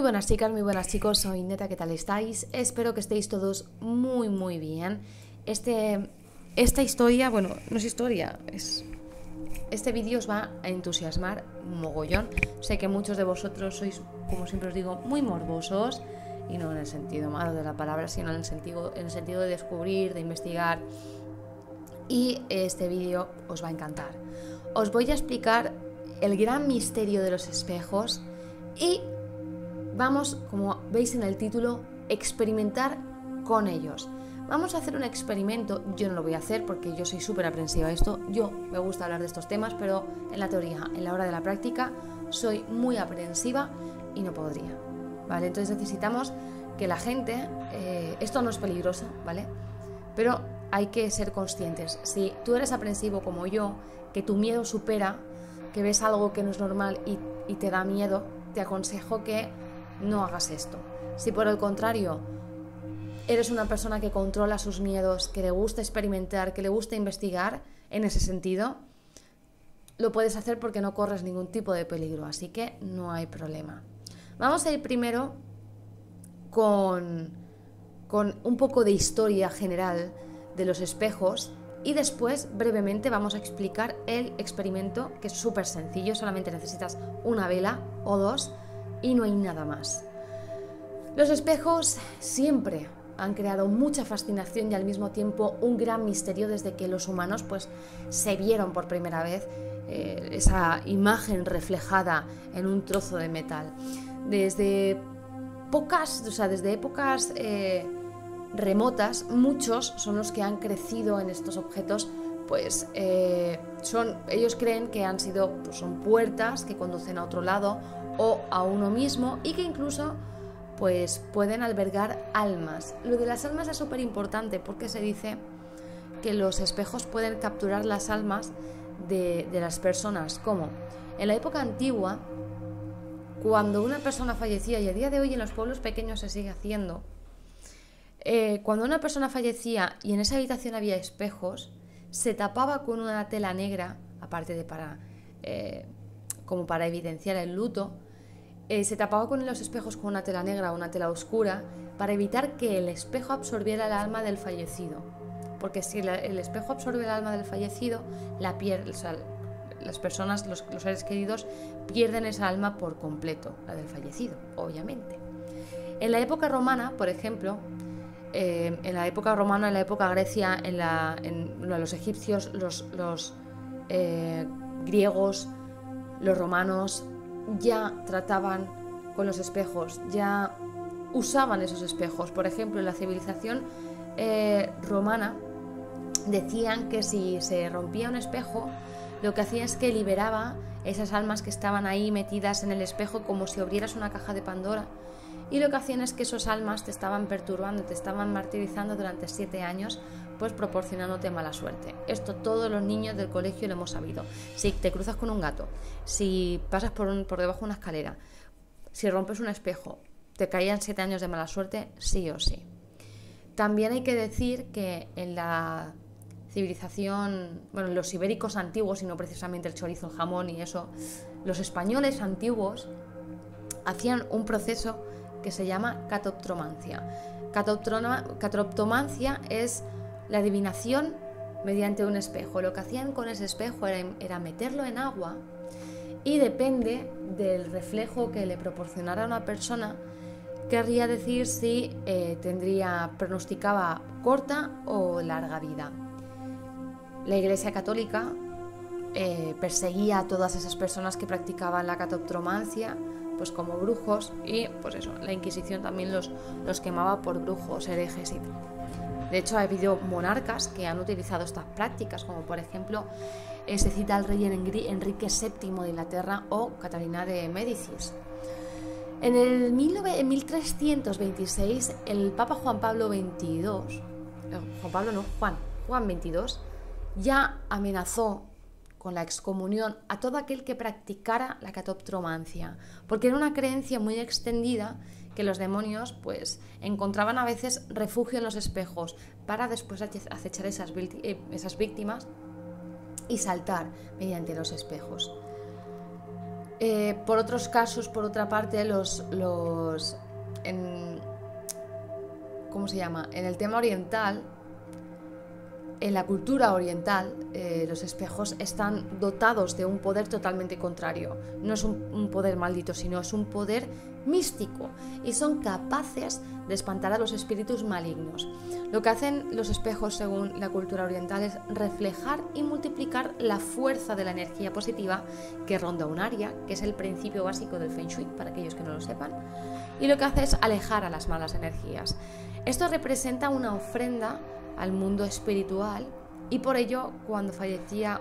buenas chicas, muy buenas chicos, soy Neta, ¿qué tal estáis? Espero que estéis todos muy bien. Esta historia, bueno, no es historia, este vídeo os va a entusiasmar mogollón. Sé que muchos de vosotros sois, como siempre os digo, muy morbosos, y no en el sentido malo de la palabra, sino en el sentido de descubrir, de investigar. Y este vídeo os va a encantar. Os voy a explicar el gran misterio de los espejos y vamos, como veis en el título, experimentar con ellos. Vamos a hacer un experimento. Yo no lo voy a hacer porque yo soy súper aprensiva a esto. Yo me gusta hablar de estos temas, pero en la teoría, en la hora de la práctica, soy muy aprensiva y no podría, ¿vale? Entonces necesitamos que la gente... esto no es peligroso, ¿vale? Pero hay que ser conscientes. Si tú eres aprensivo como yo, que tu miedo supera, que ves algo que no es normal y te da miedo, te aconsejo que no hagas esto. Si por el contrario eres una persona que controla sus miedos, que le gusta experimentar, que le gusta investigar en ese sentido, lo puedes hacer porque no corres ningún tipo de peligro, así que no hay problema. Vamos a ir primero con un poco de historia general de los espejos y después brevemente vamos a explicar el experimento, que es súper sencillo, solamente necesitas una vela o dos y no hay nada más. Los espejos siempre han creado mucha fascinación y al mismo tiempo un gran misterio desde que los humanos pues se vieron por primera vez esa imagen reflejada en un trozo de metal. Desde épocas remotas, muchos son los que han crecido en estos objetos, pues ellos creen que son puertas que conducen a otro lado o a uno mismo y que incluso pues pueden albergar almas. Lo de las almas es súper importante porque se dice que los espejos pueden capturar las almas de las personas, como en la época antigua, cuando una persona fallecía, y a día de hoy en los pueblos pequeños se sigue haciendo, cuando una persona fallecía y en esa habitación había espejos, se tapaba con una tela negra, aparte de como para evidenciar el luto, se tapaba con los espejos con una tela negra o una tela oscura para evitar que el espejo absorbiera el alma del fallecido. Porque si el espejo absorbe el alma del fallecido, las personas, los seres queridos, pierden esa alma por completo, la del fallecido, obviamente. En la época romana, por ejemplo, en la época Grecia, los egipcios, los griegos, los romanos ya trataban con los espejos, ya usaban esos espejos. Por ejemplo, en la civilización romana decían que si se rompía un espejo, lo que hacía es que liberaba esas almas que estaban ahí metidas en el espejo, como si abrieras una caja de Pandora, y lo que hacían es que esas almas te estaban perturbando, te estaban martirizando durante 7 años, pues proporcionándote mala suerte. Esto todos los niños del colegio lo hemos sabido. Si te cruzas con un gato, si pasas por debajo de una escalera, si rompes un espejo, te caían 7 años de mala suerte, sí o sí. También hay que decir que en la civilización, bueno, los ibéricos antiguos, y no precisamente el chorizo, el jamón y eso, los españoles antiguos hacían un proceso que se llama catoptromancia. Catoptromancia es la adivinación mediante un espejo. Lo que hacían con ese espejo era meterlo en agua y depende del reflejo que le proporcionara a una persona, querría decir si pronosticaba corta o larga vida. La Iglesia Católica perseguía a todas esas personas que practicaban la catoptromancia, pues como brujos, y pues eso, la Inquisición también los quemaba por brujos, herejes y tal. De hecho, ha habido monarcas que han utilizado estas prácticas, como por ejemplo se cita al rey Enrique VII de Inglaterra o Catalina de Médicis. En 1326, el Papa Juan XXII ya amenazó con la excomunión a todo aquel que practicara la catoptromancia, porque era una creencia muy extendida que los demonios pues encontraban a veces refugio en los espejos para después acechar esas víctimas y saltar mediante los espejos. Por otros casos, por otra parte, ¿cómo se llama? En el tema oriental, en la cultura oriental, los espejos están dotados de un poder totalmente contrario. No es un poder maldito, sino es un poder místico y son capaces de espantar a los espíritus malignos. Lo que hacen los espejos, según la cultura oriental, es reflejar y multiplicar la fuerza de la energía positiva que ronda un área, que es el principio básico del Feng Shui, para aquellos que no lo sepan, y lo que hace es alejar a las malas energías. Esto representa una ofrenda al mundo espiritual y por ello cuando fallecía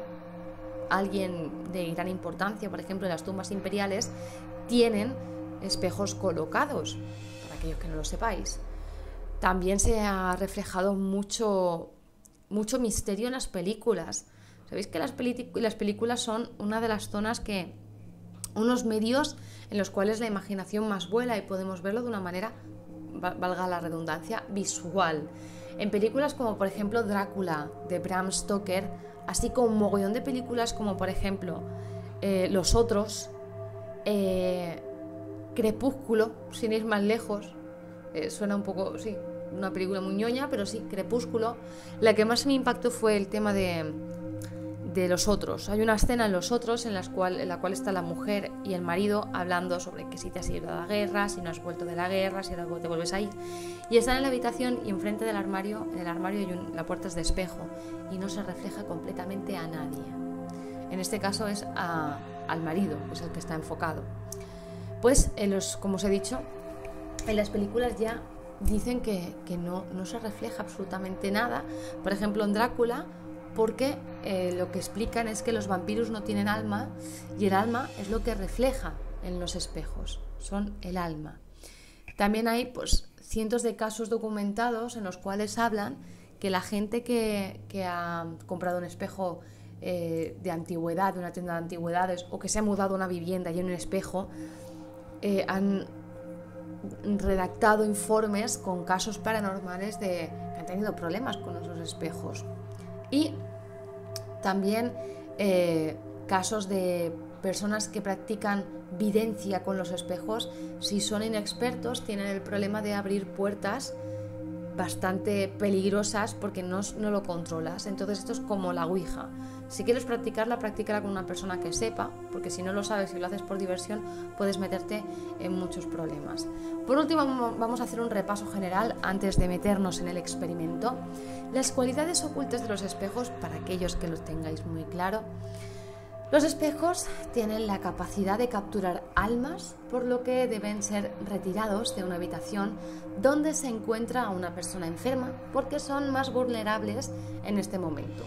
alguien de gran importancia, por ejemplo en las tumbas imperiales, tienen espejos colocados, para aquellos que no lo sepáis. También se ha reflejado mucho misterio en las películas. Sabéis que las películas son una de las zonas unos medios en los cuales la imaginación más vuela y podemos verlo de una manera, valga la redundancia, visual. En películas como por ejemplo Drácula de Bram Stoker, así como un mogollón de películas como por ejemplo Los Otros, Crepúsculo, sin ir más lejos, suena un poco, sí, una película muy ñoña, pero sí, Crepúsculo. La que más me impactó fue el tema de Los Otros. Hay una escena en Los Otros en la cual está la mujer y el marido hablando sobre que si te has ido a la guerra, si no has vuelto de la guerra, si ahora te vuelves a ir. Y están en la habitación y enfrente del armario, en el armario la puerta es de espejo y no se refleja completamente a nadie. En este caso es al marido, que es el que está enfocado. Pues, como os he dicho, en las películas ya dicen que no se refleja absolutamente nada. Por ejemplo, en Drácula, porque lo que explican es que los vampiros no tienen alma y el alma es lo que refleja en los espejos, son el alma. También hay pues cientos de casos documentados en los cuales hablan que la gente que ha comprado un espejo de antigüedad, de una tienda de antigüedades, o que se ha mudado a una vivienda y en un espejo, han redactado informes con casos paranormales que han tenido problemas con esos espejos. Y también casos de personas que practican videncia con los espejos, si son inexpertos, tienen el problema de abrir puertas bastante peligrosas porque no lo controlas. Entonces esto es como la Ouija. Si quieres practicarla, practícala con una persona que sepa, porque si no lo sabes y lo haces por diversión, puedes meterte en muchos problemas. Por último, vamos a hacer un repaso general antes de meternos en el experimento. Las cualidades ocultas de los espejos, para aquellos que lo tengáis muy claro. Los espejos tienen la capacidad de capturar almas, por lo que deben ser retirados de una habitación donde se encuentra una persona enferma, porque son más vulnerables en este momento.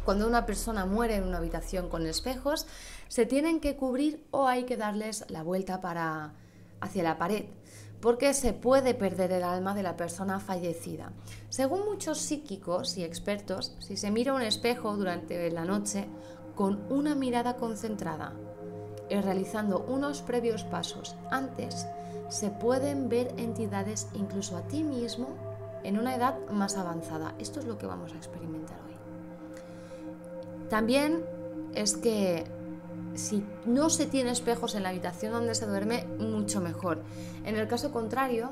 Cuando una persona muere en una habitación con espejos, se tienen que cubrir o hay que darles la vuelta hacia la pared, porque se puede perder el alma de la persona fallecida. Según muchos psíquicos y expertos, si se mira un espejo durante la noche con una mirada concentrada y realizando unos previos pasos antes, se pueden ver entidades incluso a ti mismo en una edad más avanzada. Esto es lo que vamos a experimentar hoy. También es que si no se tiene espejos en la habitación donde se duerme, mucho mejor. En el caso contrario,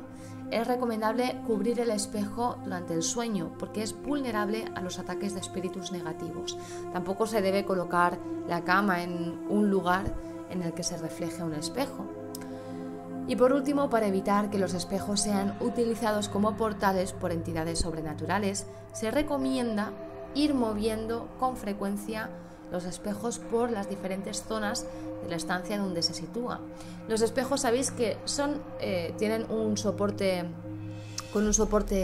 es recomendable cubrir el espejo durante el sueño, porque es vulnerable a los ataques de espíritus negativos. Tampoco se debe colocar la cama en un lugar en el que se refleje un espejo. Y por último, para evitar que los espejos sean utilizados como portales por entidades sobrenaturales, se recomienda ir moviendo con frecuencia los espejos por las diferentes zonas de la estancia donde se sitúa. Los espejos, sabéis que tienen un soporte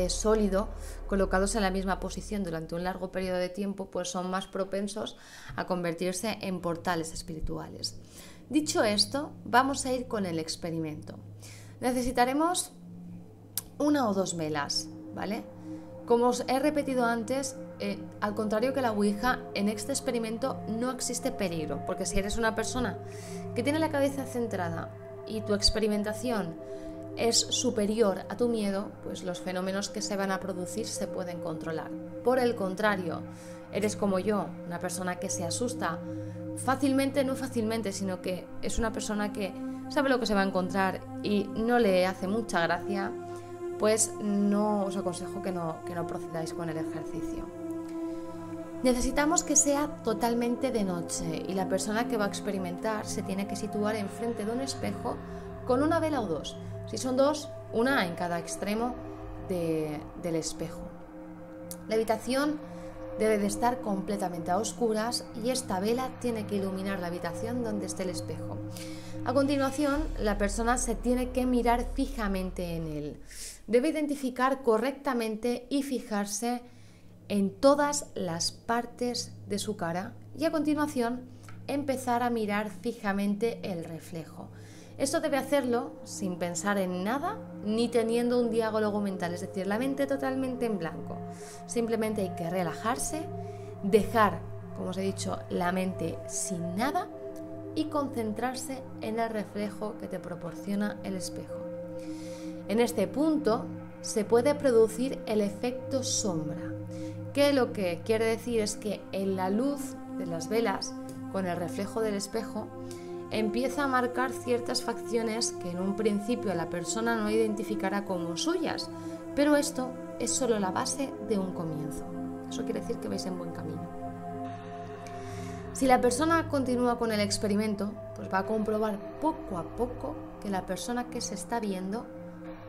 sólido colocados en la misma posición durante un largo periodo de tiempo, pues son más propensos a convertirse en portales espirituales. Dicho esto, vamos a ir con el experimento. Necesitaremos 1 o 2 velas, ¿vale? Como os he repetido antes, al contrario que la Ouija, en este experimento no existe peligro, porque si eres una persona que tiene la cabeza centrada y tu experimentación es superior a tu miedo, pues los fenómenos que se van a producir se pueden controlar. Por el contrario, eres como yo, una persona que se asusta fácilmente, no fácilmente, sino que es una persona que sabe lo que se va a encontrar y no le hace mucha gracia, pues no os aconsejo que no procedáis con el ejercicio. Necesitamos que sea totalmente de noche y la persona que va a experimentar se tiene que situar enfrente de un espejo con una vela o dos. Si son dos, una en cada extremo del espejo. La habitación debe de estar completamente a oscuras y esta vela tiene que iluminar la habitación donde esté el espejo. A continuación, la persona se tiene que mirar fijamente en él. Debe identificar correctamente y fijarse en todas las partes de su cara y a continuación empezar a mirar fijamente el reflejo. Esto debe hacerlo sin pensar en nada ni teniendo un diálogo mental, es decir, la mente totalmente en blanco. Simplemente hay que relajarse, dejar, como os he dicho, la mente sin nada y concentrarse en el reflejo que te proporciona el espejo. En este punto se puede producir el efecto sombra, que lo que quiere decir es que en la luz de las velas, con el reflejo del espejo, empieza a marcar ciertas facciones que en un principio la persona no identificará como suyas, pero esto es solo la base de un comienzo. Eso quiere decir que vais en buen camino. Si la persona continúa con el experimento, pues va a comprobar poco a poco que la persona que se está viendo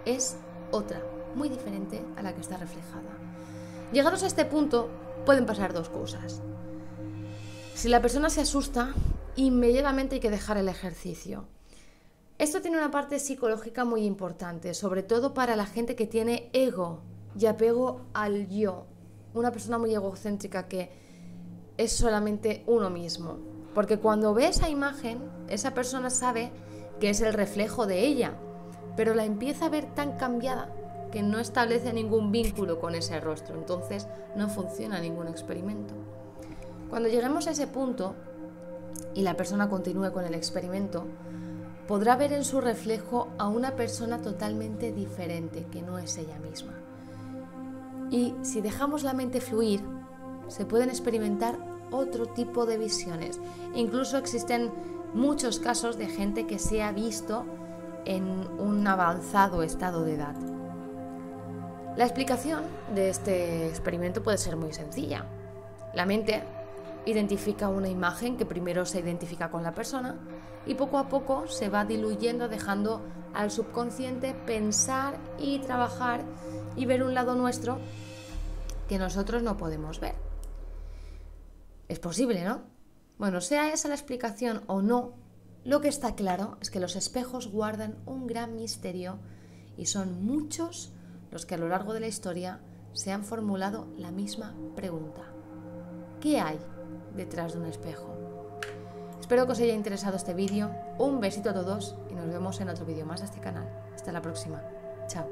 es otra, muy diferente a la que está reflejada. Llegados a este punto, pueden pasar dos cosas. Si la persona se asusta, inmediatamente hay que dejar el ejercicio. Esto tiene una parte psicológica muy importante, sobre todo para la gente que tiene ego y apego al yo. Una persona muy egocéntrica que es solamente uno mismo. Porque cuando ve esa imagen, esa persona sabe que es el reflejo de ella, pero la empieza a ver tan cambiada que no establece ningún vínculo con ese rostro. Entonces no funciona ningún experimento. Cuando lleguemos a ese punto y la persona continúe con el experimento, podrá ver en su reflejo a una persona totalmente diferente, que no es ella misma. Y si dejamos la mente fluir, se pueden experimentar otro tipo de visiones. Incluso existen muchos casos de gente que se ha visto en un avanzado estado de edad. La explicación de este experimento puede ser muy sencilla. La mente identifica una imagen que primero se identifica con la persona y poco a poco se va diluyendo, dejando al subconsciente pensar y trabajar y ver un lado nuestro que nosotros no podemos ver. Es posible, ¿no? Bueno, sea esa la explicación o no, lo que está claro es que los espejos guardan un gran misterio y son muchos los que a lo largo de la historia se han formulado la misma pregunta. ¿Qué hay detrás de un espejo? Espero que os haya interesado este vídeo. Un besito a todos y nos vemos en otro vídeo más de este canal. Hasta la próxima. Chao.